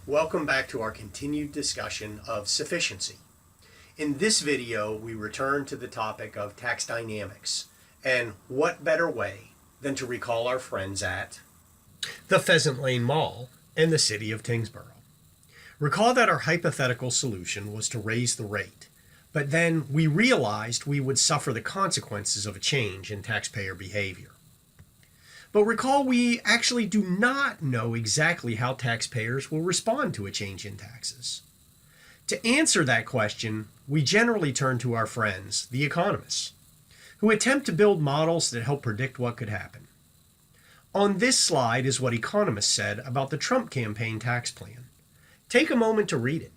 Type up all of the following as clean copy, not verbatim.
Welcome back to our continued discussion of sufficiency. In this video, we return to the topic of tax dynamics, and what better way than to recall our friends at the Pheasant Lane Mall in the city of Tyngsboro. Recall that our hypothetical solution was to raise the rate, but then we realized we would suffer the consequences of a change in taxpayer behavior. But recall we actually do not know exactly how taxpayers will respond to a change in taxes. To answer that question, we generally turn to our friends, the economists, who attempt to build models that help predict what could happen. On this slide is what economists said about the Trump campaign tax plan. Take a moment to read it.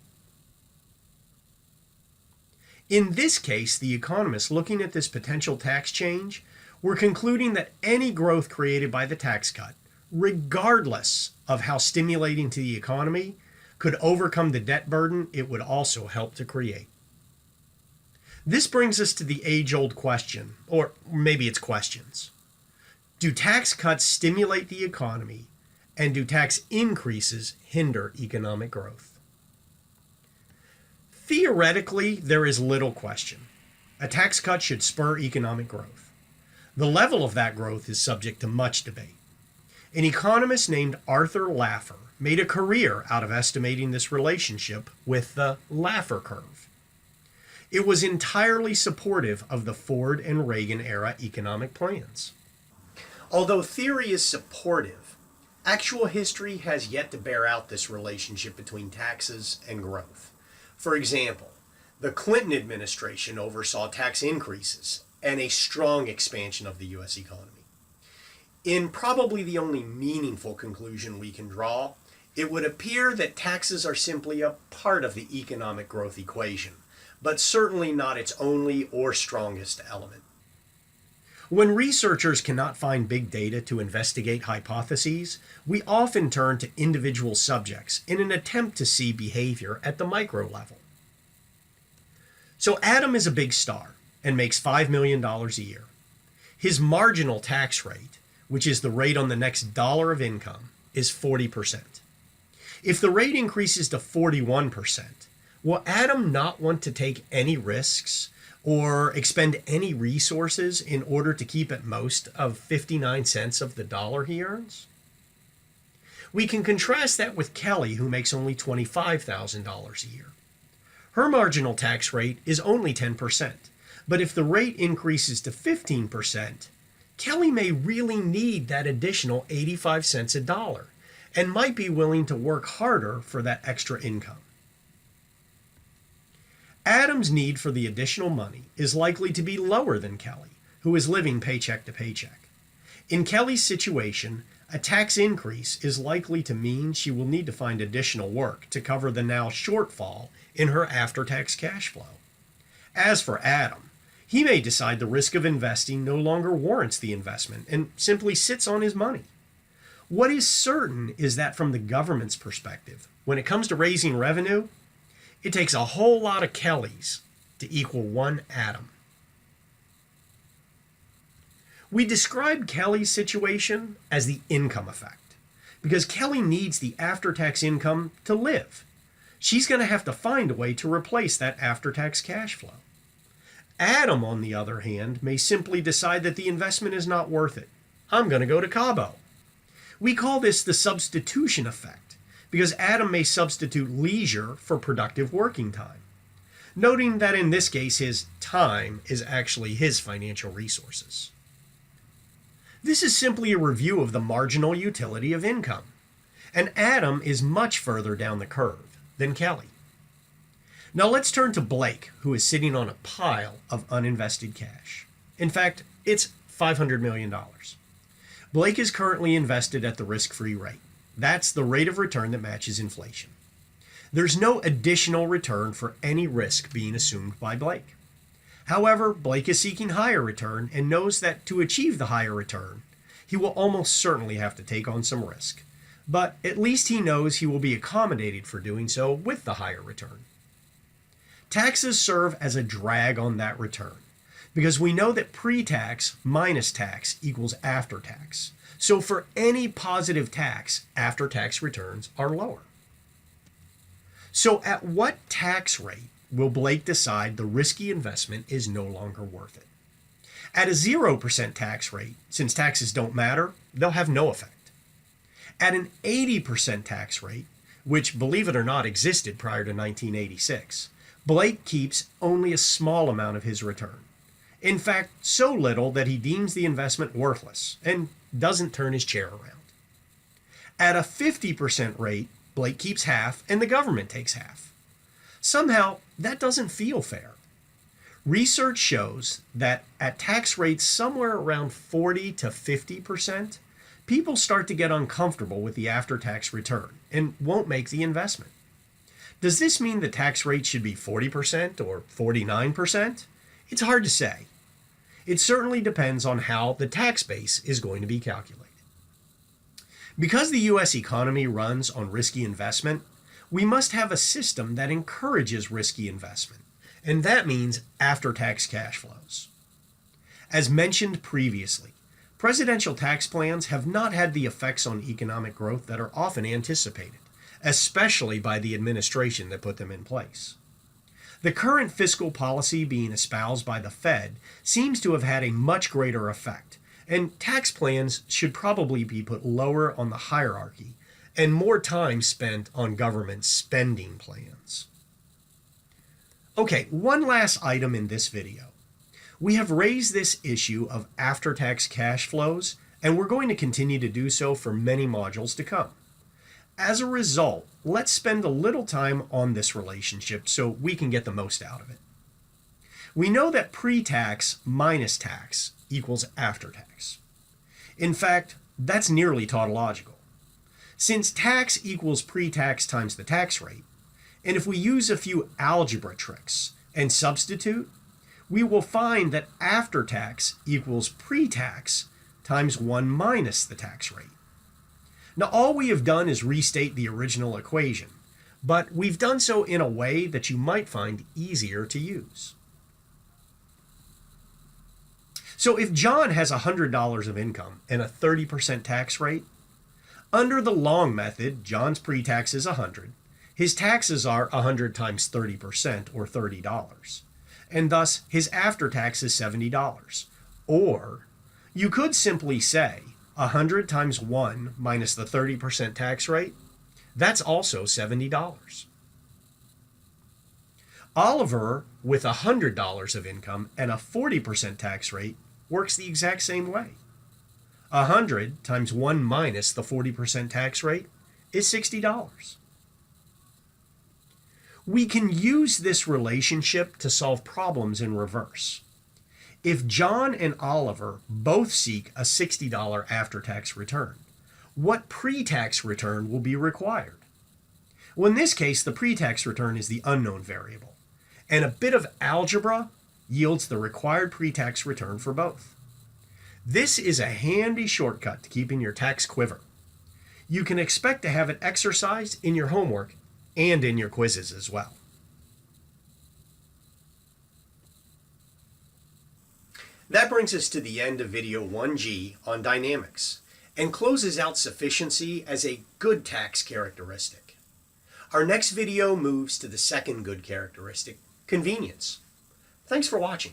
In this case, the economists looking at this potential tax change were concluding that any growth created by the tax cut, regardless of how stimulating to the economy, could overcome the debt burden it would also help to create. This brings us to the age-old question, or maybe it's questions. Do tax cuts stimulate the economy, and do tax increases hinder economic growth? Theoretically, there is little question. A tax cut should spur economic growth. The level of that growth is subject to much debate. An economist named Arthur Laffer made a career out of estimating this relationship with the Laffer curve. It was entirely supportive of the Ford and Reagan era economic plans. Although theory is supportive, actual history has yet to bear out this relationship between taxes and growth. For example, the Clinton administration oversaw tax increases and a strong expansion of the U.S. economy. In probably the only meaningful conclusion we can draw, it would appear that taxes are simply a part of the economic growth equation, but certainly not its only or strongest element. When researchers cannot find big data to investigate hypotheses, we often turn to individual subjects in an attempt to see behavior at the micro level. So Adam is a big star and makes $5 million a year. His marginal tax rate, which is the rate on the next dollar of income, is 40%. If the rate increases to 41%, will Adam not want to take any risks or expend any resources in order to keep at most of 59 cents of the dollar he earns? We can contrast that with Kelly, who makes only $25,000 a year. Her marginal tax rate is only 10%. But if the rate increases to 15%, Kelly may really need that additional 85 cents a dollar and might be willing to work harder for that extra income. Adam's need for the additional money is likely to be lower than Kelly, who is living paycheck to paycheck. In Kelly's situation, a tax increase is likely to mean she will need to find additional work to cover the now shortfall in her after-tax cash flow. As for Adam, he may decide the risk of investing no longer warrants the investment and simply sits on his money. What is certain is that from the government's perspective, when it comes to raising revenue, it takes a whole lot of Kellys to equal one Adam. We described Kelly's situation as the income effect because Kelly needs the after-tax income to live. She's going to have to find a way to replace that after-tax cash flow. Adam, on the other hand, may simply decide that the investment is not worth it. I'm going to go to Cabo. We call this the substitution effect because Adam may substitute leisure for productive working time, noting that in this case his time is actually his financial resources. This is simply a review of the marginal utility of income, and Adam is much further down the curve than Kelly. Now let's turn to Blake, who is sitting on a pile of uninvested cash. In fact, it's $500 million. Blake is currently invested at the risk-free rate. That's the rate of return that matches inflation. There's no additional return for any risk being assumed by Blake. However, Blake is seeking higher return and knows that to achieve the higher return, he will almost certainly have to take on some risk. But at least he knows he will be accommodated for doing so with the higher return. Taxes serve as a drag on that return because we know that pre-tax minus tax equals after-tax. So for any positive tax, after-tax returns are lower. So at what tax rate will Blake decide the risky investment is no longer worth it? At a 0% tax rate, since taxes don't matter, they'll have no effect. At an 80% tax rate, which, believe it or not, existed prior to 1986, Blake keeps only a small amount of his return. In fact, so little that he deems the investment worthless and doesn't turn his chair around. At a 50% rate, Blake keeps half and the government takes half. Somehow, that doesn't feel fair. Research shows that at tax rates somewhere around 40 to 50%, people start to get uncomfortable with the after-tax return and won't make the investment. Does this mean the tax rate should be 40% or 49%? It's hard to say. It certainly depends on how the tax base is going to be calculated. Because the U.S. economy runs on risky investment, we must have a system that encourages risky investment, and that means after-tax cash flows. As mentioned previously, presidential tax plans have not had the effects on economic growth that are often anticipated, especially by the administration that put them in place. The current fiscal policy being espoused by the Fed seems to have had a much greater effect, and tax plans should probably be put lower on the hierarchy and more time spent on government spending plans. Okay, one last item in this video. We have raised this issue of after-tax cash flows, and we're going to continue to do so for many modules to come. As a result, let's spend a little time on this relationship so we can get the most out of it. We know that pre-tax minus tax equals after-tax. In fact, that's nearly tautological. Since tax equals pre-tax times the tax rate, and if we use a few algebra tricks and substitute, we will find that after-tax equals pre-tax times 1 minus the tax rate. Now, all we have done is restate the original equation, but we've done so in a way that you might find easier to use. So if John has $100 of income and a 30% tax rate, under the long method, John's pre-tax is $100. His taxes are 100 times 30% or $30. And thus his after-tax is $70. Or you could simply say 100 times 1 minus the 30% tax rate, that's also $70. Oliver, with $100 of income and a 40% tax rate, works the exact same way. 100 times 1 minus the 40% tax rate is $60. We can use this relationship to solve problems in reverse. If John and Oliver both seek a $60 after-tax return, what pre-tax return will be required? Well, in this case, the pre-tax return is the unknown variable, and a bit of algebra yields the required pre-tax return for both. This is a handy shortcut to keeping your tax quiver. You can expect to have it exercised in your homework and in your quizzes as well. That brings us to the end of Video 1G on dynamics and closes out sufficiency as a good tax characteristic. Our next video moves to the second good characteristic, convenience. Thanks for watching.